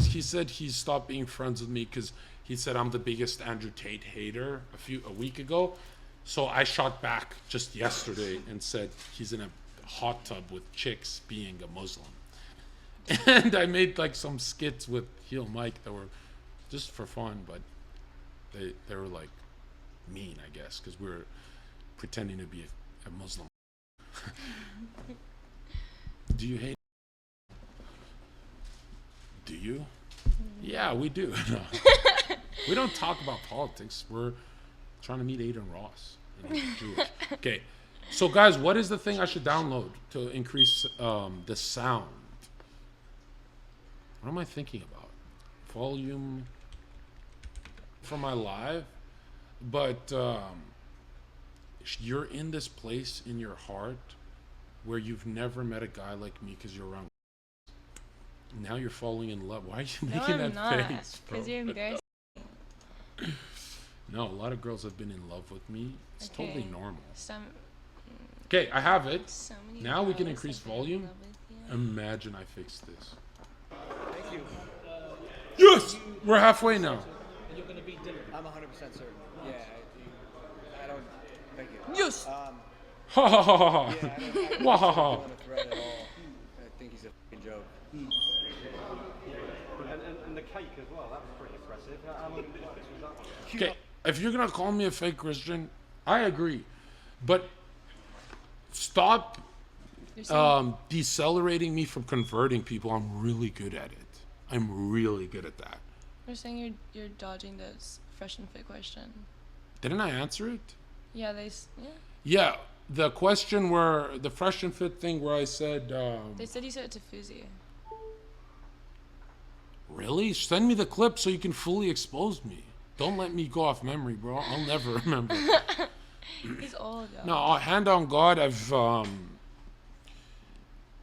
he said he stopped being friends with me because he said I'm the biggest Andrew Tate hater a week ago. So I shot back just yesterday and said he's in a hot tub with chicks being a Muslim. And I made like some skits with Heel Mike that were just for fun, but they were like mean, I guess, because we were pretending to be a Muslim. Do you hate? Do you? Yeah, we do. No. We don't talk about politics. We're trying to meet Aiden Ross. And he's Jewish. Okay. So, guys, what is the thing I should download to increase the sound? What am I thinking about? Volume for my live? But you're in this place in your heart where you've never met a guy like me because you're around. Now you're falling in love. Why are you making that face, bro? Because you're embarrassing. No, a lot of girls have been in love with me. It's totally normal. Okay, I have it. So now we can increase volume. Imagine I fixed this. Thank you. Yes! We're halfway now. You're going to beat Dillon. I'm 100% certain. Yeah, I don't. Thank you. Yes! Ha ha ha ha ha. Yeah, I don't Wah ha ha. Dillon a threat at all. I think he's a f***ing joke. And the cake as well, that was pretty impressive. How long was that? Okay, if you're gonna call me a fake Christian, I agree. But stop decelerating me from converting people. I'm really good at it. I'm really good at that. You're saying you're dodging this fresh and fit question. Didn't I answer it? Yeah, Yeah, the question where the fresh and fit thing where I said. They said you said it to Fuzi. Really? Send me the clip so you can fully expose me. Don't let me go off memory, bro. I'll never remember. He's old, yo. No, hand on God,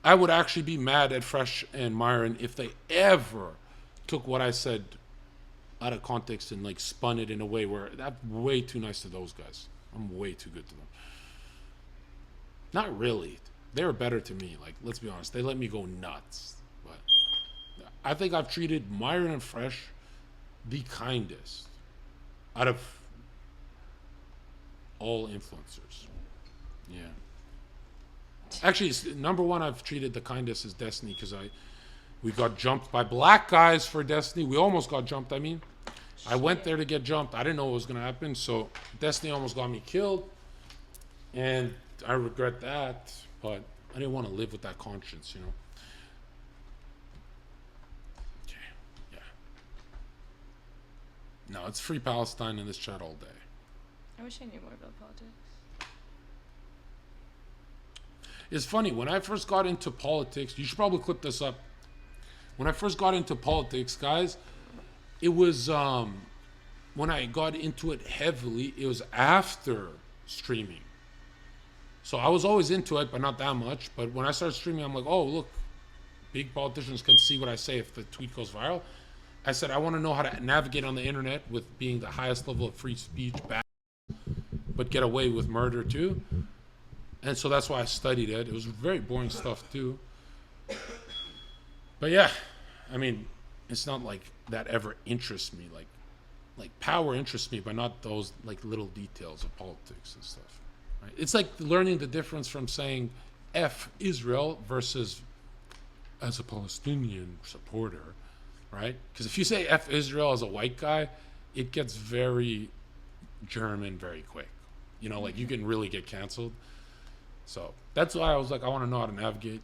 I would actually be mad at Fresh and Myron if they ever took what I said out of context and like spun it in a way where I'm way too nice to those guys. I'm way too good to them. Not really. They were better to me. Like, let's be honest. They let me go nuts. But I think I've treated Myron and Fresh the kindest out of all influencers. Yeah. Actually, number one I've treated the kindest is Destiny because we got jumped by black guys for Destiny. We almost got jumped, I mean. I went there to get jumped. I didn't know what was going to happen. So Destiny almost got me killed. And I regret that. But I didn't want to live with that conscience, you know. Okay, yeah. No, it's free Palestine in this chat all day. I wish I knew more about politics. It's funny, when I first got into politics, you should probably clip this up. When I first got into politics, guys, it was, when I got into it heavily, it was after streaming. So I was always into it, but not that much. But when I started streaming, I'm like, oh, look, big politicians can see what I say if the tweet goes viral. I said, I want to know how to navigate on the internet with being the highest level of free speech, but get away with murder too. And so that's why I studied it. It was very boring stuff too. But yeah, I mean, it's not like that ever interests me. Like power interests me, but not those like little details of politics and stuff. Right? It's like learning the difference from saying F Israel versus as a Palestinian supporter, right? Because if you say F Israel as a white guy, it gets very German very quick. You know, like you can really get canceled. So that's why I was like, I want to know how to navigate.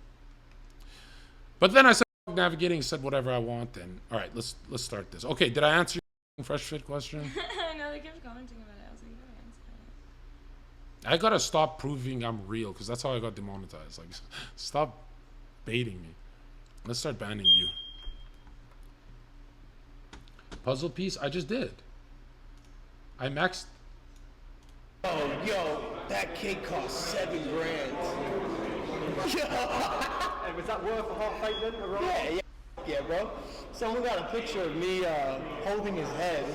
But then I said navigating, said whatever I want, and all right, let's start this. Okay, did I answer your fresh fit question? No, they kept commenting about it. I was like, no, answer it. I gotta stop proving I'm real because that's how I got demonetized. Like, stop baiting me. Let's start banning you. Puzzle piece, I just did. I maxed. Oh, yo, that cake cost $7,000. Yo. Hey, was that worth a half fake then? Yeah, bro. Someone got a picture of me holding his head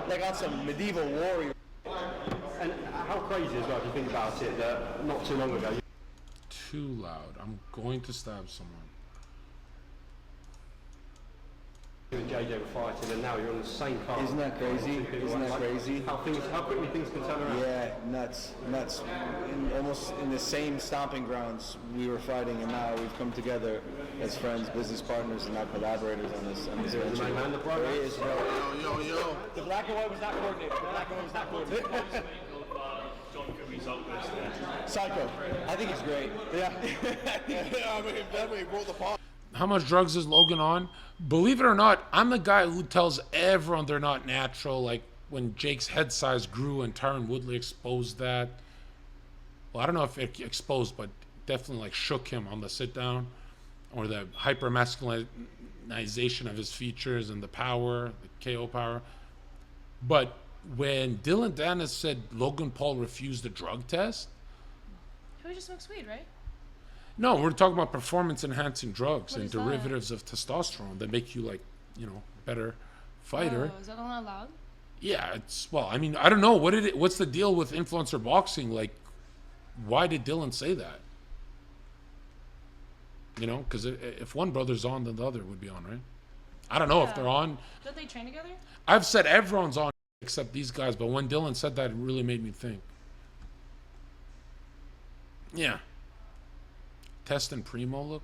like on some medieval warrior. And how crazy as well, if you think about it, that not too long ago. Too loud. I'm going to stab someone. and JJ were fighting, and now you're on the same card. Isn't that crazy? Isn't that crazy? How quickly things can turn around. Yeah, nuts. Almost in the same stomping grounds we were fighting, and now we've come together as friends, business partners, and now collaborators on this venture. The man, the brother. There he is, bro. Yo. The black and white was not coordinated. Jon, can we solve this? Psycho. I think he's great. Yeah. I mean, definitely brought the part. How much drugs is Logan on? Believe it or not, I'm the guy who tells everyone they're not natural. Like when Jake's head size grew and Tyron Woodley exposed that. Well, I don't know if it exposed, but definitely like shook him on the sit down, or the hyper masculinization of his features and the power, the KO power. But when Dillon Danis said Logan Paul refused a drug test, Who just smokes weed, right? no, we're talking about performance-enhancing drugs What and is that? derivatives of testosterone that make you like, better fighter. Oh, is that not allowed? Yeah, it's I mean, I don't know what's the deal with influencer boxing? Like, why did Dillon say that? Because if one brother's on, then the other would be on, right? I don't know if Yeah. they're on. Don't they train together? I've said everyone's on except these guys, but when Dillon said that, it really made me think. Yeah. Test and Primo look.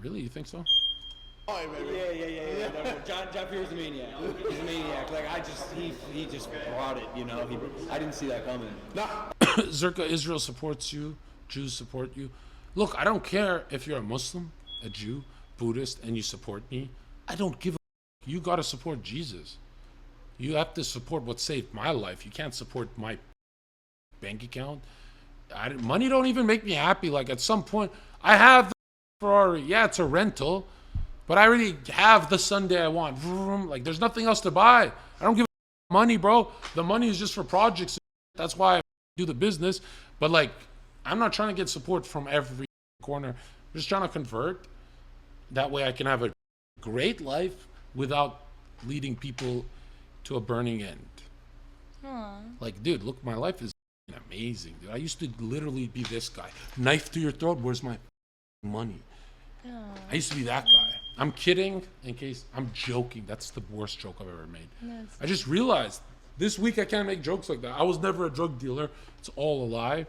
Really, you think so? Yeah. No. John Pierre's a maniac. He's a maniac. Like he just brought it. I didn't see that coming. Zherka, Israel supports you. Jews support you. Look, I don't care if you're a Muslim, a Jew, Buddhist, and you support me. I don't give a You got to support Jesus. You have to support what saved my life. You can't support my bank account. Money don't even make me happy. Like, at some point, I have the Ferrari. Yeah, it's a rental, but I already have the Sunday I want. Vroom. Like, there's nothing else to buy. I don't give money, bro. The money is just for projects. That's why I do the business. But, like, I'm not trying to get support from every corner. I'm just trying to convert. That way I can have a great life without leading people to a burning end. Aw. Like, dude, look, my life is amazing, dude. I used to literally be this guy. Knife to your throat, where's my money? Aw. I used to be that guy. I'm kidding, I'm joking. That's the worst joke I've ever made. No, I just realized this week I can't make jokes like that. I was never a drug dealer. It's all a lie.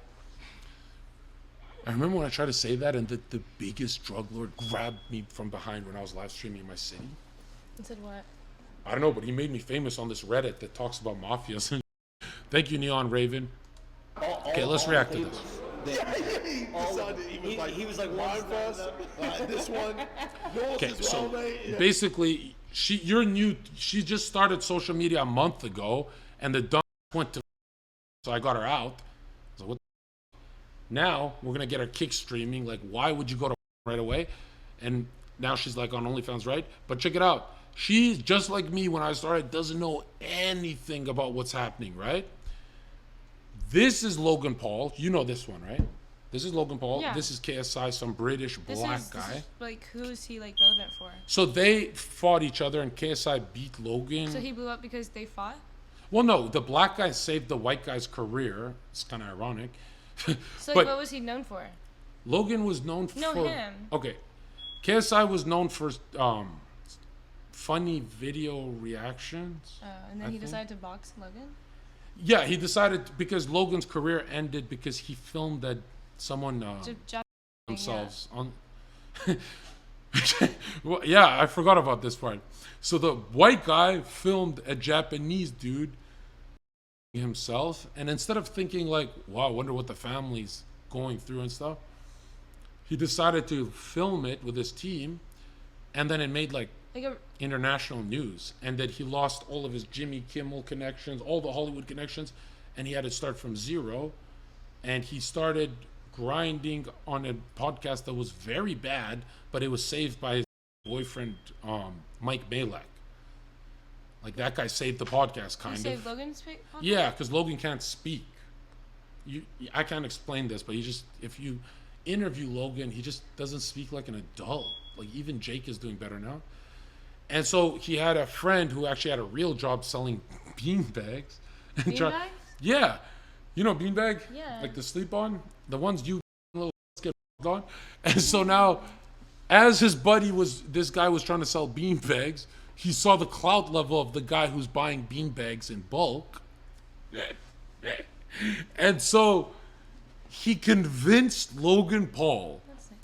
I remember when I tried to say that and the biggest drug lord grabbed me from behind when I was live streaming in my city. And said what? I don't know, but he made me famous on this Reddit that talks about mafias. Thank you, Neon Raven. Okay, let's react to this. He was like, mine first. This one. Yours Okay, as so well, mate. Yeah. basically, you're new. She just started social media a month ago, and the dumb went to. So I got her out. So what? Now we're gonna get her kick streaming. Like, why would you go to right away? And now she's like on OnlyFans, right? But check it out. She's just like me when I started. Doesn't know anything about what's happening, right? This is Logan Paul. You know this one, right? This is Logan Paul. Yeah. This is KSI, some British black guy. This is, like, who is he, like, relevant for? So they fought each other, and KSI beat Logan. So he blew up because they fought? Well, no, the black guy saved the white guy's career. It's kind of ironic. So, But like, what was he known for? Logan was known for... No, him. Okay. KSI was known for funny video reactions. And then I he think. decided to box Logan? Yeah, he decided because Logan's career ended because he filmed that someone themselves on. Well, yeah, I forgot about this part. So the white guy filmed a Japanese dude himself, and instead of thinking like, "Wow, I wonder what the family's going through and stuff," he decided to film it with his team, and then it made like international news, and that he lost all of his Jimmy Kimmel connections, all the Hollywood connections, and he had to start from zero. And he started grinding on a podcast that was very bad, but it was saved by his boyfriend, Mike Malek. Like, that guy saved the podcast, kind of. Saved Logan's podcast? Yeah, because Logan can't speak. I can't explain this, but if you interview Logan, he just doesn't speak like an adult. Like, even Jake is doing better now. And so he had a friend who actually had a real job selling beanbags. Beanbags? Yeah. You know beanbag? Yeah. Like the sleep on? The ones you little get on. And so now as his buddy this guy was trying to sell beanbags, he saw the clout level of the guy who's buying beanbags in bulk. And so he convinced Logan Paul.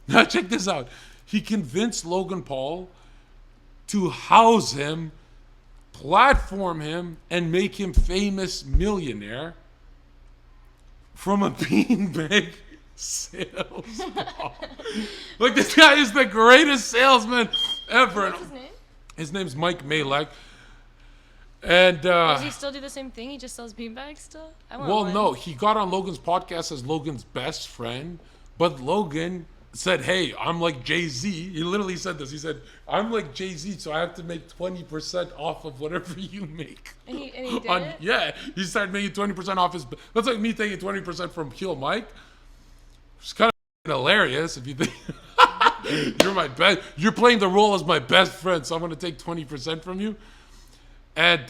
Now check this out. He convinced Logan Paul to house him, platform him, and make him famous millionaire from a beanbag sales ball. Like, this guy is the greatest salesman ever. What's his name? His name's Mike Malek. And Does he still do the same thing? He just sells beanbags still? I want well, one. no, he got on Logan's podcast as Logan's best friend, but Logan said, "Hey, I'm like Jay-Z." He literally said this. He said, "I'm like Jay-Z, so I have to make 20% off of whatever you make." And he did it? Yeah, he started making 20% off his. That's like me taking 20% from Kill Mike. It's kind of hilarious if you think you're my best. You're playing the role as my best friend, so I'm going to take 20% from you. And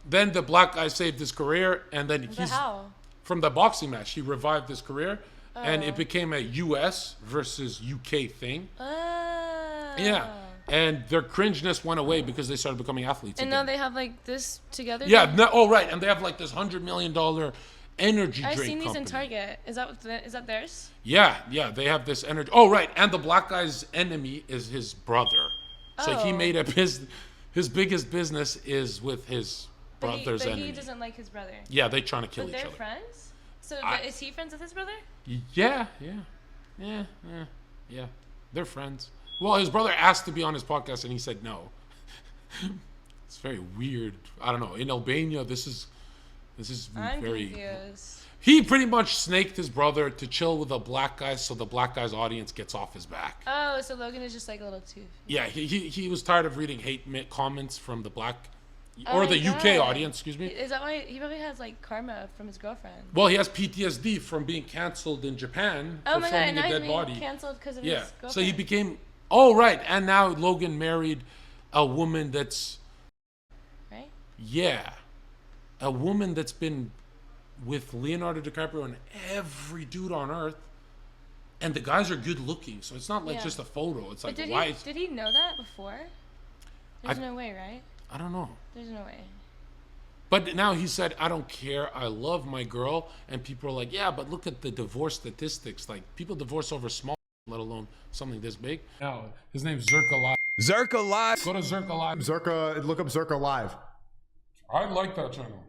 then the black guy saved his career, and then But how? from the boxing match, he revived his career, and it became a U.S. versus U.K. thing. Yeah, and their cringeness went away because they started becoming athletes. And again. now they have like this together? Yeah. then? No, oh, right, and they have like this $100 million energy I've drink seen these company. in Target. Is that theirs? Yeah, they have this energy. Oh, right, and the black guy's enemy is his brother. So he Oh. made up his biggest business is with his brother's but enemy. he doesn't like his brother. Yeah, they trying to kill But each they're other. friends? So I- is he friends with his brother? Yeah. They're friends. Well, his brother asked to be on his podcast, and he said no. It's very weird. I don't know. In Albania, this is I'm very. confused. He pretty much snaked his brother to chill with a black guy, so the black guy's audience gets off his back. Oh, so Logan is just like a little too. Yeah, he was tired of reading comments from the black Oh or my the UK God. audience. Excuse me. Is that why he probably has like karma from his girlfriend? Well, he has PTSD from being canceled in Japan Oh for my God! filming And now a he's dead being body. canceled because of Yeah. his girlfriend. So he became. Oh right, and now Logan married a woman that's right. a woman that's been with Leonardo DiCaprio and every dude on earth, and the guys are good looking. So it's not like Yeah. just a photo. It's like But why? did he know that before? There's I- no way, right? I don't know. There's no way. But now he said, I don't care. I love my girl. And people are like, yeah, but look at the divorce statistics. Like, people divorce over small, let alone something this big. Now, his name's Zherka Live. Zherka Live. Go to Zherka Live. Zherka, look up Zherka Live. I like that channel.